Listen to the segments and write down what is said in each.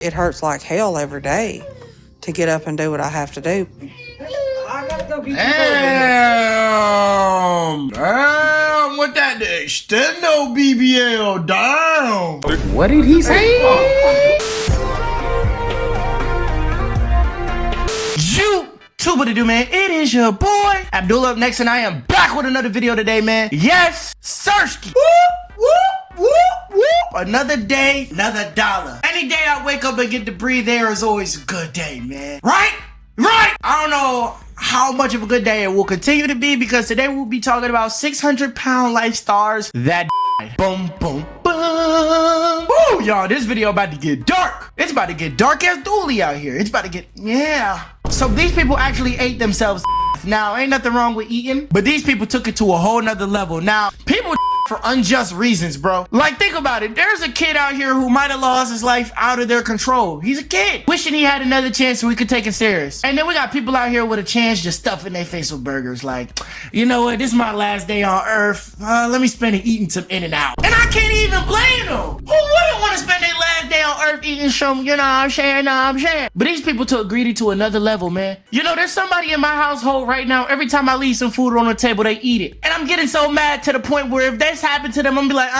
It hurts like hell every day to get up and do what I have to do. I gotta go get Damn, what that extendo BBL, damn. What did he say? What to do, man? It is your boy Abdullah up next, and I am back with another video today, man. Yes, Sirski. Whoop, whoop, whoop, whoop. Another day, another dollar. Any day I wake up and get to breathe air is always a good day, man. Right? Right? I don't know how much of a good day it will continue to be, because today we'll be talking about 600-pound life stars that boom, boom, boom. Woo, y'all, this video about to get dark. It's about to get dark as Dooley out here. It's about to get, yeah. So these people actually ate themselves. Now, ain't nothing wrong with eating, but these people took it to a whole nother level. Now, people for unjust reasons, bro. Like, think about it. There's a kid out here who might have lost his life out of their control. He's a kid, wishing he had another chance so we could take it serious. And then we got people out here with a chance just stuffing their face with burgers. Like, you know what? This is my last day on earth. Let me spend it eating some In-N-Out. And I can't even blame them. Who wouldn't want to spend their last day on earth eating some, you know what I'm saying? But these people took greedy to another level, man. You know, there's somebody in my household right now, every time I leave some food on the table, they eat it. And I'm getting so mad to the point where if this happened to them, I'm gonna be like,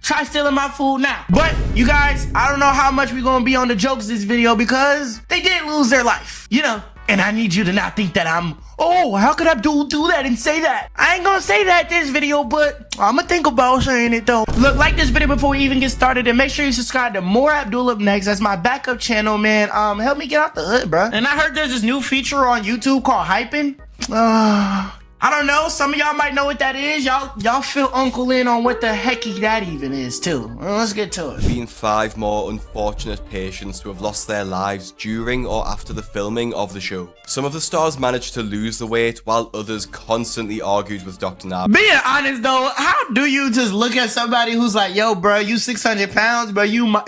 try stealing my food now. But you guys, I don't know how much we're gonna be on the jokes this video, because they did lose their life, you know. And I need you to not think that how could Abdul do that and say that? I ain't gonna say that this video, but I'm gonna think about saying it though. Look, like this video before we even get started, and make sure you subscribe to more Abdul Up Next. That's my backup channel, man. Help me get out the hood, bro. And I heard there's this new feature on YouTube called hyping. I don't know. Some of y'all might know what that is. Y'all fill Uncle in on what the hecky that even is too. Let's get to it. Been 5 more unfortunate patients who have lost their lives during or after the filming of the show. Some of the stars managed to lose the weight, while others constantly argued with Dr. Nab. Being honest though, how do you just look at somebody who's like, yo, bro, you 600 pounds, bro, you about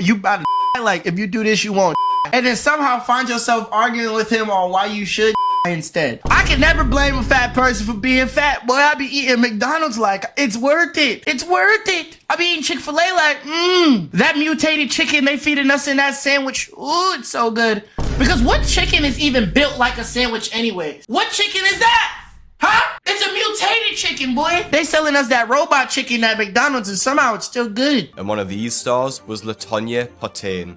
to like, if you do this, you won't, and then somehow find yourself arguing with him on why you should instead. I can never blame a fat person for being fat. Boy, I be eating McDonald's like, it's worth it. It's worth it. I be eating Chick-fil-A like, that mutated chicken they feeding us in that sandwich. Ooh, it's so good. Because what chicken is even built like a sandwich anyway? What chicken is that? Huh? It's a mutated chicken, boy. They selling us that robot chicken at McDonald's, and somehow it's still good. And one of these stars was Latonya,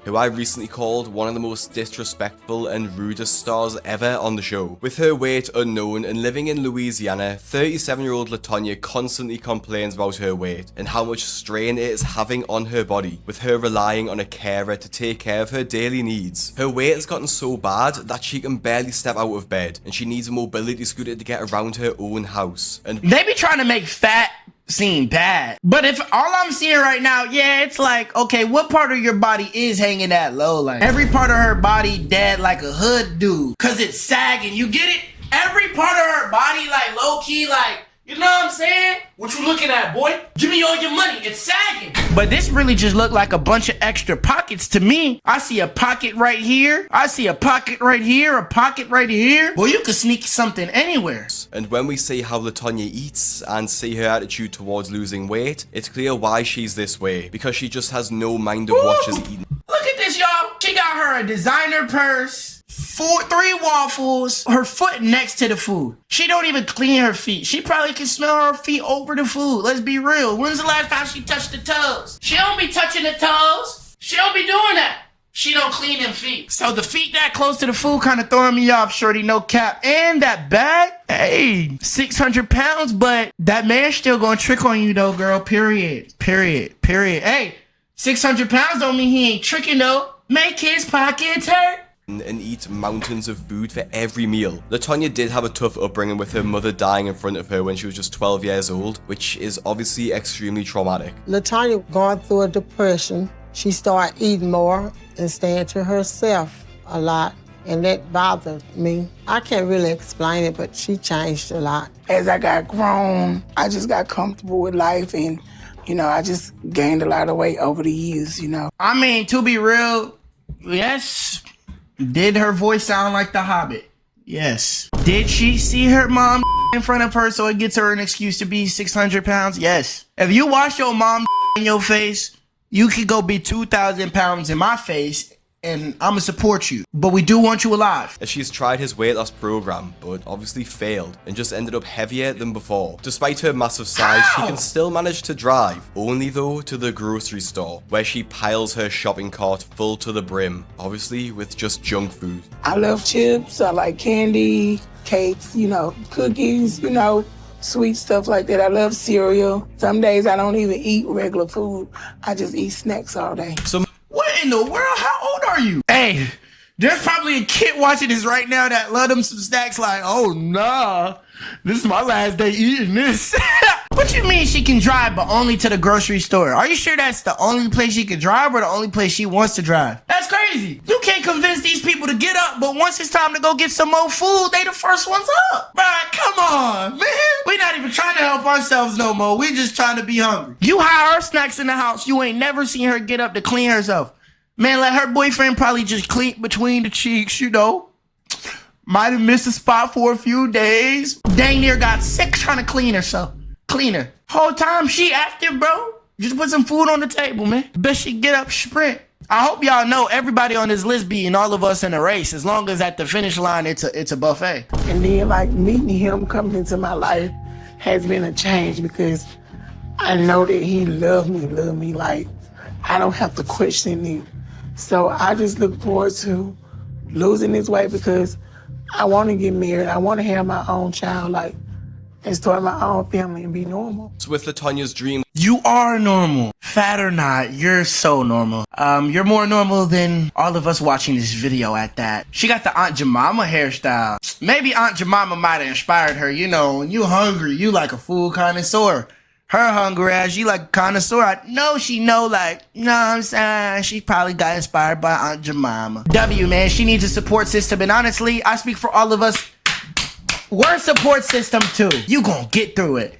who I recently called one of the most disrespectful and rudest stars ever on the show. With her weight unknown and living in Louisiana, 37-year-old Latonya constantly complains about her weight and how much strain it is having on her body, with her relying on a carer to take care of her daily needs. Her weight has gotten so bad that she can barely step out of bed, and she needs a mobility scooter to get around her own house. And they be trying to make fat seem bad, but if all I'm seeing right now, yeah, it's like, okay, what part of your body is hanging that low? Like, every part of her body dead like a hood dude, cause it's sagging. You get it? Every part of her body like low key, like, you know what I'm saying? What you looking at, boy? Give me all your money. It's sagging. But this really just looked like a bunch of extra pockets to me. I see a pocket right here. I see a pocket right here. A pocket right here. Well, you could sneak something anywhere. And when we see how Latonya eats and see her attitude towards losing weight, it's clear why she's this way. Because she just has no mind of what she's eating. Look at this, y'all. She got her a designer purse. 3 waffles, her foot next to the food. She don't even clean her feet. She probably can smell her feet over the food. Let's be real. When's the last time she touched the toes? She don't be touching the toes. She don't be doing that. She don't clean them feet. So the feet that close to the food kind of throwing me off, shorty, no cap. And that bag, hey, 600 pounds, but that man still gonna trick on you though, girl, period. Hey, 600 pounds don't mean he ain't tricking though. Make his pockets hurt. And eat mountains of food for every meal. Latonya did have a tough upbringing, with her mother dying in front of her when she was just 12 years old, which is obviously extremely traumatic. Latonya going through a depression. She started eating more and staying to herself a lot, and that bothered me. I can't really explain it, but she changed a lot. As I got grown, I just got comfortable with life, and, you know, I just gained a lot of weight over the years, you know. I mean, to be real, yes. Did her voice sound like the Hobbit? Yes. Did she see her mom in front of her so it gets her an excuse to be 600 pounds? Yes. If you wash your mom in your face, you could go be 2,000 pounds in my face and I'ma support you. But we do want you alive. As she's tried his weight loss program, but obviously failed and just ended up heavier than before. Despite her massive size, she can still manage to drive, only though to the grocery store, where she piles her shopping cart full to the brim, obviously with just junk food. I love chips, I like candy, cakes, you know, cookies, you know, sweet stuff like that. I love cereal. Some days I don't even eat regular food. I just eat snacks all day. So, what in the world? How old are you? Hey, there's probably a kid watching this right now that love them some snacks like, oh nah, this is my last day eating this. What you mean she can drive but only to the grocery store? Are you sure that's the only place she can drive or the only place she wants to drive? That's crazy. You can't convince these people to get up, but once it's time to go get some more food, they the first ones up. Bruh, come on, man. We not even trying to help ourselves no more. We just trying to be hungry. You hide her snacks in the house. You ain't never seen her get up to clean herself. Man, let her boyfriend probably just clean between the cheeks, you know. Might have missed a spot for a few days. Dang near got sick trying to clean herself. Cleaner. Whole time she active, bro. Just put some food on the table, man. Best she get up, sprint. I hope y'all know everybody on this list beating all of us in a race. As long as at the finish line, it's a buffet. And then like meeting him coming into my life has been a change because I know that he loved me like I don't have to question it. So I just look forward to losing this weight because I want to get married. I want to have my own child, like, and start my own family and be normal. So with Latonya's dream, You are normal. Fat or not, you're so normal. You're more normal than all of us watching this video at that. She got the Aunt Jemima hairstyle. Maybe Aunt Jemima might have inspired her. You know, when you hungry, you like a food connoisseur. Her hungry ass, you like a connoisseur. I know she know, like, you know what I'm saying? She probably got inspired by Aunt Jemima. W, man, she needs a support system. And honestly, I speak for all of us. We're a support system too. You gonna get through it.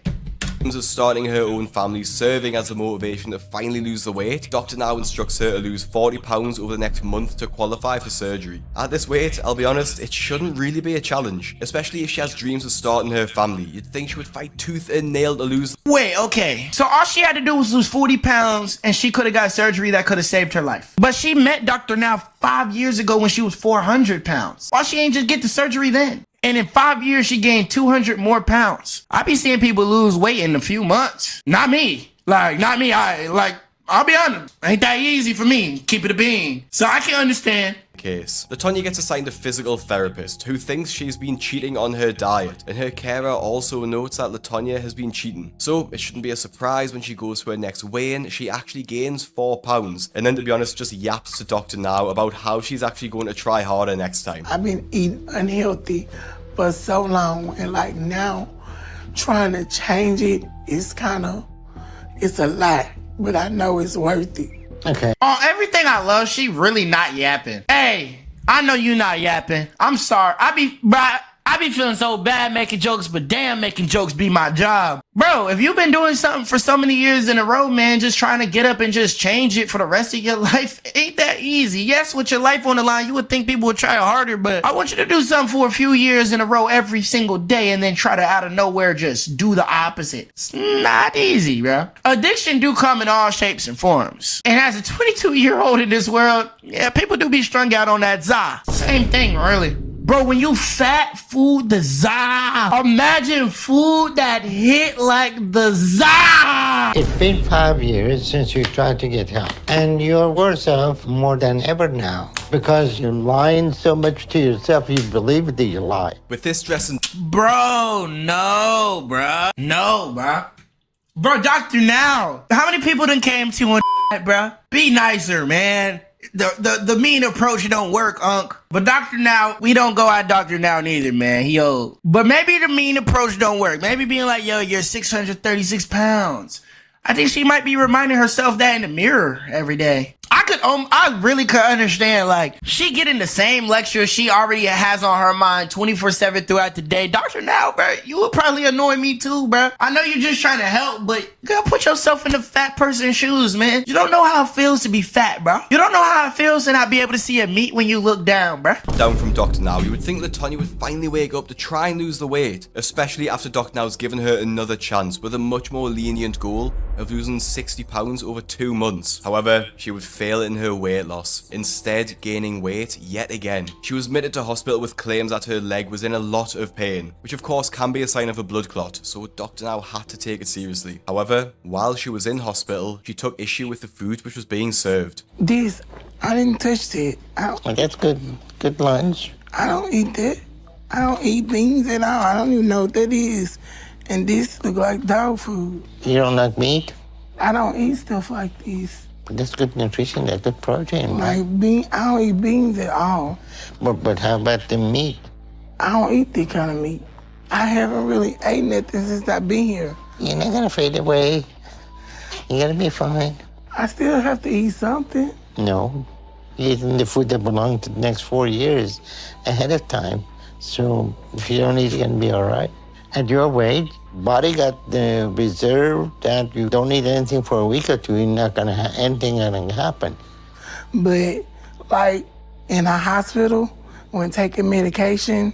of starting her own family serving as a motivation to finally lose the weight, Doctor now instructs her to lose 40 pounds over the next month to qualify for surgery. At this weight, I'll be honest, it shouldn't really be a challenge, especially if she has dreams of starting her family. You'd think she would fight tooth and nail to lose. Wait, okay. So all she had to do was lose 40 pounds and she could have got surgery that could have saved her life. But she met Dr. Now 5 years ago when she was 400 pounds. Why she ain't just get the surgery then? And in 5 years, she gained 200 more pounds. I be seeing people lose weight in a few months. Not me. Not me. I'll be honest. Ain't that easy for me. Keep it a bean. So I can understand. Case. Latonya gets assigned a physical therapist who thinks she's been cheating on her diet, and her carer also notes that Latonya has been cheating. So it shouldn't be a surprise when she goes to her next weigh-in, she actually gains 4 pounds, and then to be honest just yaps to Dr. Now about how she's actually going to try harder next time. I've been eating unhealthy for so long, and like now trying to change it is it's a lot, but I know it's worth it. Okay. On everything I love, she really not yapping. Hey, I know you not yapping. I'm sorry. I be feeling so bad making jokes, but damn, making jokes be my job. Bro, if you've been doing something for so many years in a row, man, just trying to get up and just change it for the rest of your life, ain't that easy. Yes, with your life on the line, you would think people would try harder, but I want you to do something for a few years in a row every single day and then try to out of nowhere just do the opposite. It's not easy, bro. Addiction do come in all shapes and forms. And as a 22-year-old in this world, yeah, people do be strung out on that za. Same thing, really. Bro, when you fat food the za, imagine food that hit like the za. It's been 5 years since you tried to get help, and you're worse off more than ever now because you're lying so much to yourself you believe that you lie. With this dress and Bro, no, bro. No, bro. Bro, Dr. Now, how many people done came to you on that, bro? Be nicer, man. The mean approach don't work, Unc. But Dr. Now, we don't go at Dr. Now neither, man. He old. But maybe the mean approach don't work. Maybe being like, yo, you're 636 pounds. I think she might be reminding herself that in the mirror every day. I really could understand, like, she getting the same lecture she already has on her mind 24/7 throughout the day. Dr. Now, bro, you would probably annoy me too, bro. I know you're just trying to help, but you gotta put yourself in the fat person's shoes, man. You don't know how it feels to be fat, bro. You don't know how it feels to not be able to see a meat when you look down, bro. down from Dr. Now, you would think Latonya would finally wake up to try and lose the weight, especially after Dr. Now's given her another chance with a much more lenient goal of losing 60 pounds over 2 months. However, she would fail in her weight loss, instead gaining weight yet again. She was admitted to hospital with claims that her leg was in a lot of pain, which of course can be a sign of a blood clot, so Dr. Now had to take it seriously. However, while she was in hospital, she took issue with the food which was being served. This, I didn't touch that. Well, that's good lunch. I don't eat that. I don't eat beans at all. I don't even know what that is. And this look like dog food. You don't like meat? I don't eat stuff like this. But that's good nutrition, that's good protein, right? Like I don't eat beans at all. But how about the meat? I don't eat that kind of meat. I haven't really ate nothing since I've been here. You're not gonna fade away. You're gonna be fine. I still have to eat something. No. You're eating the food that belongs to the next 4 years ahead of time. So if you don't eat, you're gonna be all right. At your weight, body got the reserve that you don't eat anything for a week or two, you're not gonna have anything gonna happen. But like in a hospital, when taking medication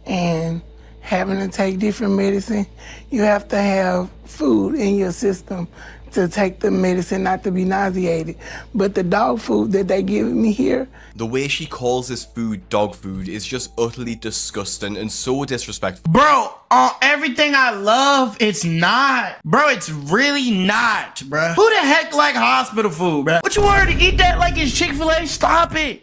and having to take different medicine, you have to have food in your system to take the medicine, not to be nauseated. But the dog food that they give me here. The way she calls this food dog food is just utterly disgusting and so disrespectful. Bro, on everything I love, it's not. Bro, it's really not, bro. Who the heck like hospital food, bro? What you want her to eat that like it's Chick-fil-A? Stop it.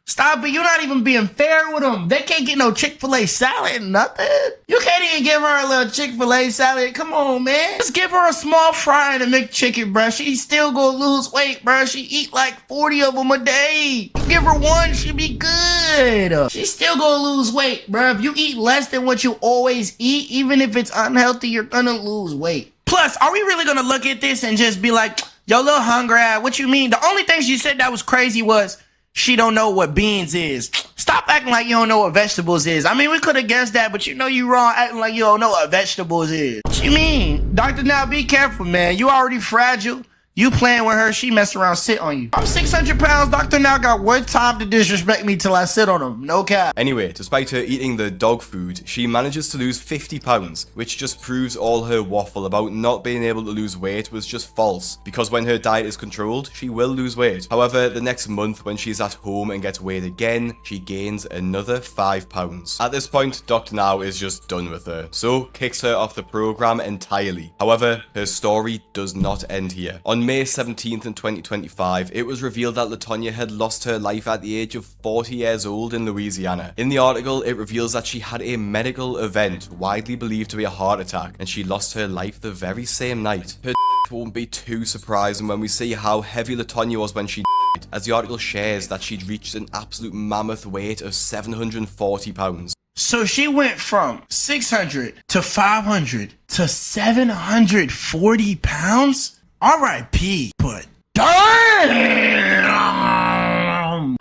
Stop it. You're not even being fair with them. They can't get no Chick-fil-A salad, nothing. You can't even give her a little Chick-fil-A salad. Come on, man. Just give her a small fry and a McChicken, bruh. She still gonna lose weight, bruh. She eat like 40 of them a day. You give her one, she'll be good. She still gonna lose weight, bruh. If you eat less than what you always eat, even if it's unhealthy, you're gonna lose weight. Plus, are we really gonna look at this and just be like, yo, little hungry ass, what you mean? The only thing she said that was crazy was, she don't know what beans is. Stop acting like you don't know what vegetables is. I mean, we could have guessed that, but you know you wrong acting like you don't know what vegetables is. What you mean? Doctor, now be careful, man. You already fragile. You playing with her, she mess around, sit on you. I'm 600 pounds, Doctor Now got one time to disrespect me till I sit on him. No cap. Anyway, despite her eating the dog food, she manages to lose 50 pounds, which just proves all her waffle about not being able to lose weight was just false, because when her diet is controlled, she will lose weight. However, the next month when she's at home and gets weighed again, she gains another 5 pounds. At this point, Dr. Now is just done with her, so kicks her off the program entirely. However, her story does not end here. On May 17th in 2025, it was revealed that Latonya had lost her life at the age of 40 years old in Louisiana. In the article, it reveals that she had a medical event widely believed to be a heart attack, and she lost her life the very same night. Her won't be too surprising when we see how heavy Latonya was when she died, as the article shares that she'd reached an absolute mammoth weight of 740 pounds. So she went from 600 to 500 to 740 pounds? R.I.P. But damn!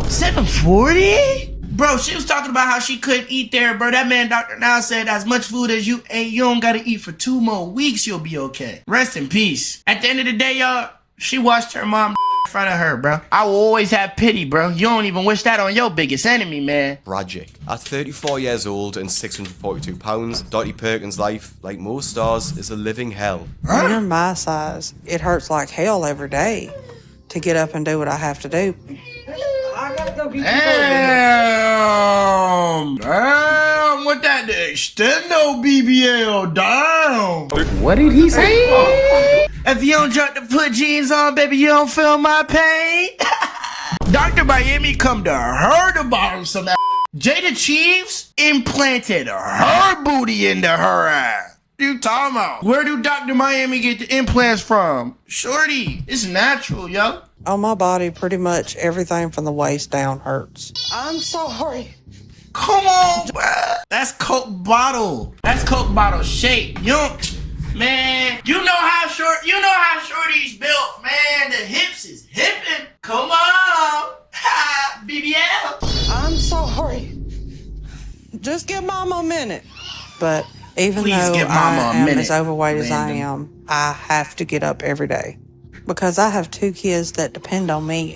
740? Bro, she was talking about how she couldn't eat there, bro. That man, Dr. Now, said as much food as you ate, you don't gotta eat for 2 more weeks, you'll be okay. Rest in peace. At the end of the day, y'all, she watched her mom in front of her, bro. I will always have pity, bro. You don't even wish that on your biggest enemy, man. Tragic. At 34 years old and 642 pounds, Dottie Perkins' life, like most stars, is a living hell. When you're my size, it hurts like hell every day to get up and do what I have to do. Damn! Damn! What that extendo BBL? Damn! What did he say? If you don't drop the put jeans on, baby, you don't feel my pain. Dr. Miami come to her to bottom some ass. Jada Chiefs implanted her booty into her ass. What you talking about? Where do Dr. Miami get the implants from? Shorty, it's natural, yo. On my body, pretty much everything from the waist down hurts. I'm sorry. Come on, bruh. That's Coke bottle. That's Coke bottle shape. You don't, man, you know how Shorty's built, man. The hips is hippin'. Come on. Ha, BBL. I'm sorry. Just give Mama a minute. But even Please though give Mama I a am minute, as overweight as I Landon. am, I have to get up every day because I have 2 kids that depend on me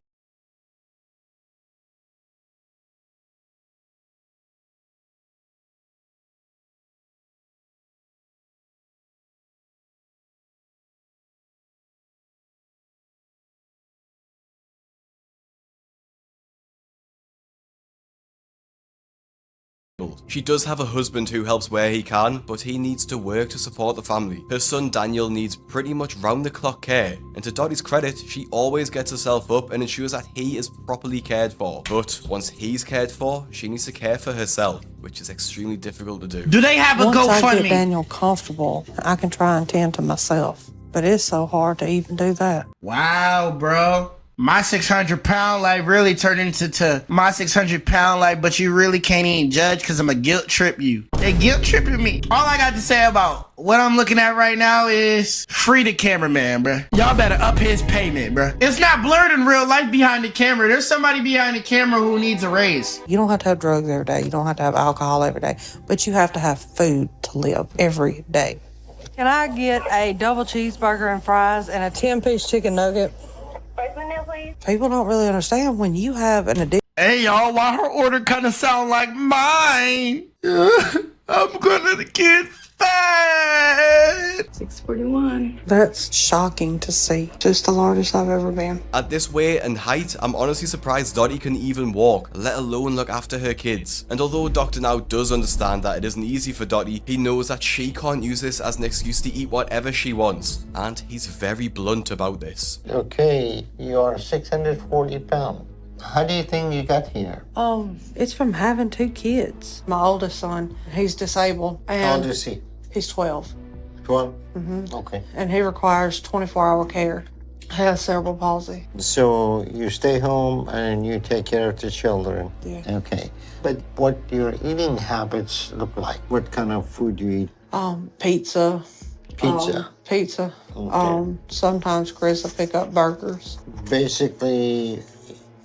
She does have a husband who helps where he can, but he needs to work to support the family. Her son Daniel needs pretty much round-the-clock care, and to Dottie's credit, she always gets herself up and ensures that he is properly cared for. But once he's cared for, she needs to care for herself, which is extremely difficult to do. Do they have a Once I GoFundMe? get Daniel comfortable, I can try and tend to myself. But it's so hard to even do that. Wow, bro. My 600-pound life really turned into my 600-pound life, but you really can't even judge because I'm a guilt trip you. They guilt tripping me. All I got to say about what I'm looking at right now is free the cameraman, bro. Y'all better up his payment, bro. It's not blurred in real life behind the camera. There's somebody behind the camera who needs a raise. You don't have to have drugs every day. You don't have to have alcohol every day. But you have to have food to live every day. Can I get a double cheeseburger and fries and a 10-piece chicken nugget? People don't really understand when you have an addiction. Hey, y'all, why her order kind of sound like mine? I'm gonna get fat. 641. That's shocking to see. Just the largest I've ever been. At this weight and height, I'm honestly surprised Dottie can even walk, let alone look after her kids. And although Dr. Now does understand that it isn't easy for Dottie, he knows that she can't use this as an excuse to eat whatever she wants. And he's very blunt about this. Okay, you are 640 pounds. How do you think you got here? It's from having 2 kids. My oldest son, he's disabled. And How old is he? He's 12. 12? Okay. And he requires 24-hour care. He has cerebral palsy. So you stay home and you take care of the children? Yeah. Okay. But what your eating habits look like? What kind of food do you eat? Pizza. Pizza? Pizza. Okay. Sometimes Chris will pick up burgers. Basically,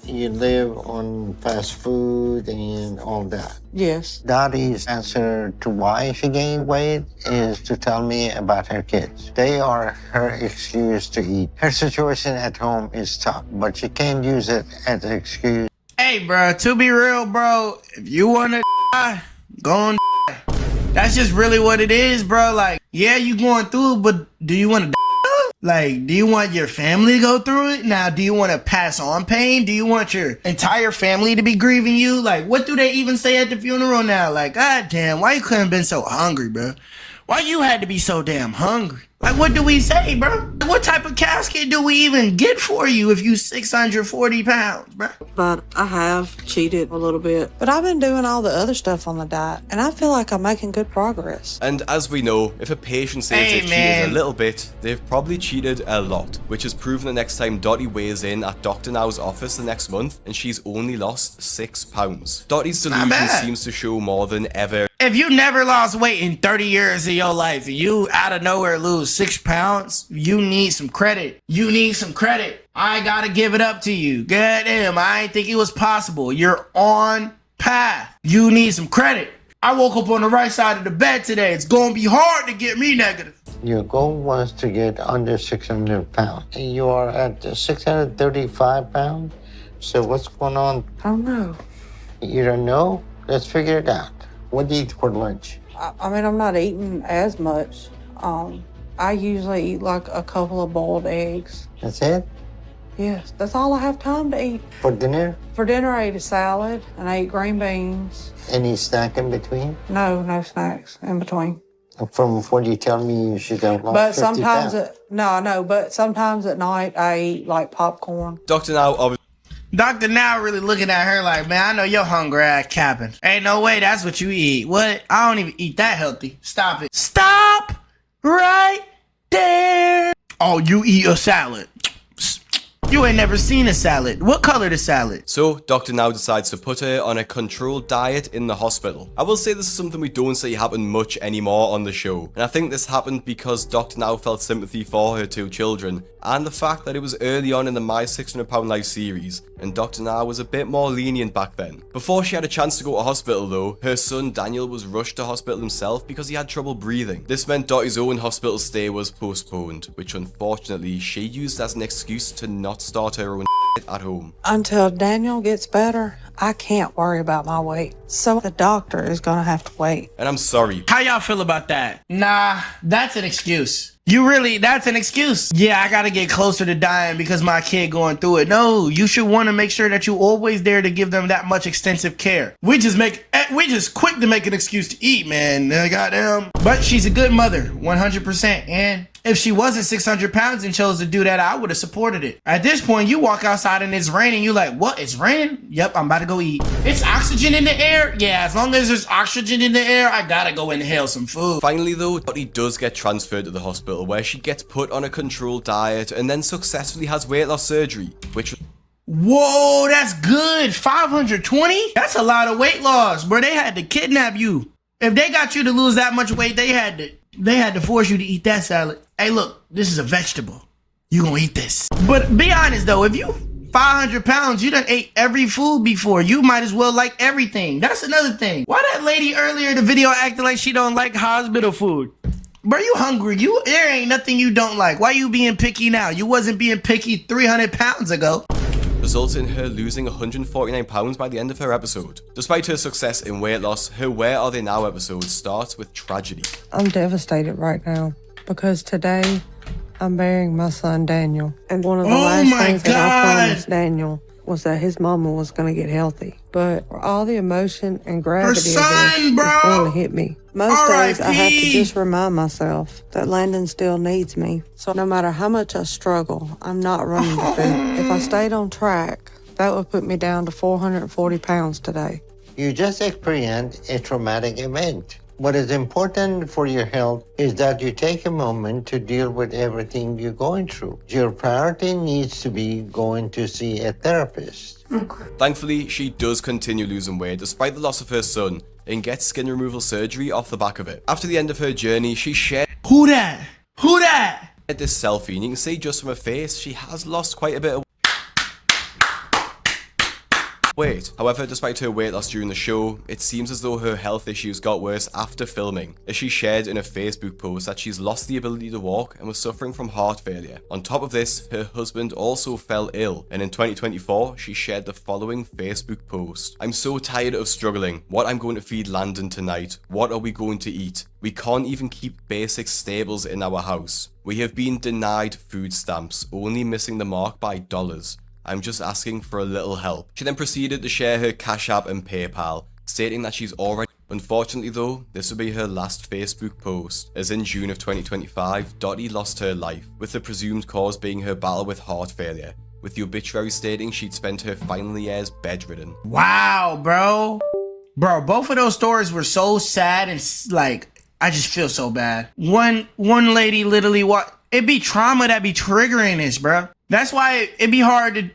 you live on fast food and all that. Yes. Dottie's answer to why she gained weight is to tell me about her kids. They are her excuse to eat. Her situation at home is tough, but she can't use it as an excuse. Hey, bro, to be real, bro, if you want to die, go on die. That's just really what it is, bro. Like, yeah, you going through it, but do you want to die? Like, do you want your family to go through it? Now, do you want to pass on pain? Do you want your entire family to be grieving you? Like, what do they even say at the funeral now? Like, God damn, why you couldn't have been so hungry, bro? Why you had to be so damn hungry? Like, what do we say, bro? What type of casket do we even get for you if you 640 pounds, bro? But I have cheated a little bit. But I've been doing all the other stuff on the diet, and I feel like I'm making good progress. And as we know, if a patient says Hey, they've man. cheated a little bit, they've probably cheated a lot, which is proven the next time Dottie weighs in at Dr. Now's office the next month, and she's only lost 6 pounds. Dottie's delusion bad. seems to show more than ever. If you never lost weight in 30 years of your life and you out of nowhere lose 6 pounds, you need some credit. You need some credit. I gotta give it up to you. Goddamn, I ain't think it was possible. You're on path. You need some credit. I woke up on the right side of the bed today. It's gonna be hard to get me negative. Your goal was to get under 600 pounds. And you are at 635 pounds. So what's going on? I don't know. You don't know? Let's figure it out. What do you eat for lunch? I mean, I'm not eating as much. I usually eat like a couple of boiled eggs. That's it? Yes, that's all I have time to eat. For dinner? For dinner, I ate a salad and I ate green beans. Any snack in between? No snacks in between. From what you tell me, you should have lost But 50 sometimes, pounds. but sometimes at night I eat like popcorn. Dr. Now obviously Dr. Now really looking at her like, man, I know you're hungry ass capping. Ain't no way that's what you eat. What? I don't even eat that healthy. Stop it. Stop right there. Oh, you eat a salad. You ain't never seen a salad. What color the salad? So, Dr. Now decides to put her on a controlled diet in the hospital. I will say this is something we don't see happen much anymore on the show, and I think this happened because Dr. Now felt sympathy for her 2 children, and the fact that it was early on in the My 600 Pound Life series, and Dr. Now was a bit more lenient back then. Before she had a chance to go to hospital though, her son Daniel was rushed to hospital himself because he had trouble breathing. This meant Dottie's own hospital stay was postponed, which unfortunately she used as an excuse to not start her own at home. Until Daniel gets better, I can't worry about my weight. So the doctor is gonna have to wait. And I'm sorry. How y'all feel about that? Nah, that's an excuse. You really, that's an excuse. Yeah, I gotta get closer to dying because my kid going through it. No, you should want to make sure that you always there to give them that much extensive care. We just quick to make an excuse to eat, man. Goddamn. But she's a good mother, 100%. And if she wasn't 600 pounds and chose to do that, I would have supported it. At this point, you walk outside and it's raining. You like, what? It's raining? Yep, I'm about to go eat. It's oxygen in the air? Yeah, as long as there's oxygen in the air, I gotta go inhale some food. Finally though, Dottie does get transferred to the hospital where she gets put on a controlled diet and then successfully has weight loss surgery, which... Whoa, that's good. 520? That's a lot of weight loss, bro. They had to kidnap you. If they got you to lose that much weight, they had to force you to eat that salad. Hey, look, this is a vegetable. You gonna eat this. But be honest though, if you 500 pounds, you done ate every food before. You might as well like everything. That's another thing. Why that lady earlier in the video acting like she don't like hospital food? Bro, you hungry. There ain't nothing you don't like. Why you being picky now? You wasn't being picky 300 pounds ago. Results in her losing 149 pounds by the end of her episode. Despite her success in weight loss, her Where Are They Now episode starts with tragedy. I'm devastated right now because today I'm burying my son Daniel. And one of the last things that I promised Daniel was that his mama was going to get healthy. But all the emotion and gravity of this is going to hit me. Most days I have to just remind myself that Landon still needs me. So no matter how much I struggle, I'm not running to food. If I stayed on track, that would put me down to 440 pounds today. You just experienced a traumatic event. What is important for your health is that you take a moment to deal with everything you're going through. Your priority needs to be going to see a therapist. Thankfully, she does continue losing weight despite the loss of her son and gets skin removal surgery off the back of it. After the end of her journey, she shared Who that? this selfie, and you can see just from her face, she has lost quite a bit of weight. However, despite her weight loss during the show, it seems as though her health issues got worse after filming, as she shared in a Facebook post that she's lost the ability to walk and was suffering from heart failure. On top of this, her husband also fell ill, and in 2024, she shared the following Facebook post. I'm so tired of struggling. What I'm going to feed Landon tonight? What are we going to eat? We can't even keep basic staples in our house. We have been denied food stamps, only missing the mark by dollars. I'm just asking for a little help. She then proceeded to share her Cash App and PayPal, stating that she's already... Unfortunately though, this will be her last Facebook post, as in June of 2025, Dottie lost her life, with the presumed cause being her battle with heart failure, with the obituary stating she'd spent her final years bedridden. Wow, bro. Bro, both of those stories were so sad and like, I just feel so bad. One lady literally, it be trauma that be triggering this, bro. That's why it be hard to,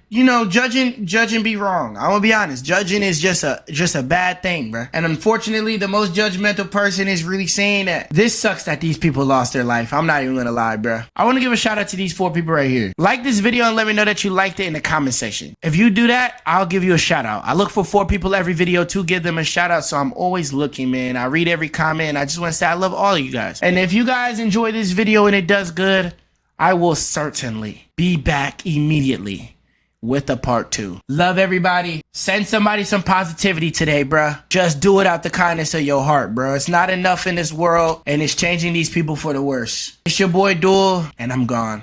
judging be wrong. I'm gonna be honest. Judging is just a bad thing, bro. And unfortunately, the most judgmental person is really saying that. This sucks that these people lost their life. I'm not even gonna lie, bro. I want to give a shout out to these 4 people right here. Like this video and let me know that you liked it in the comment section. If you do that, I'll give you a shout out. I look for 4 people every video to give them a shout out, so I'm always looking, man. I read every comment and I just want to say I love all of you guys. And if you guys enjoy this video and it does good, I will certainly be back immediately with a part 2. Love everybody. Send somebody some positivity today, bruh. Just do it out the kindness of your heart, bro. It's not enough in this world, and it's changing these people for the worse. It's your boy Duel, and I'm gone.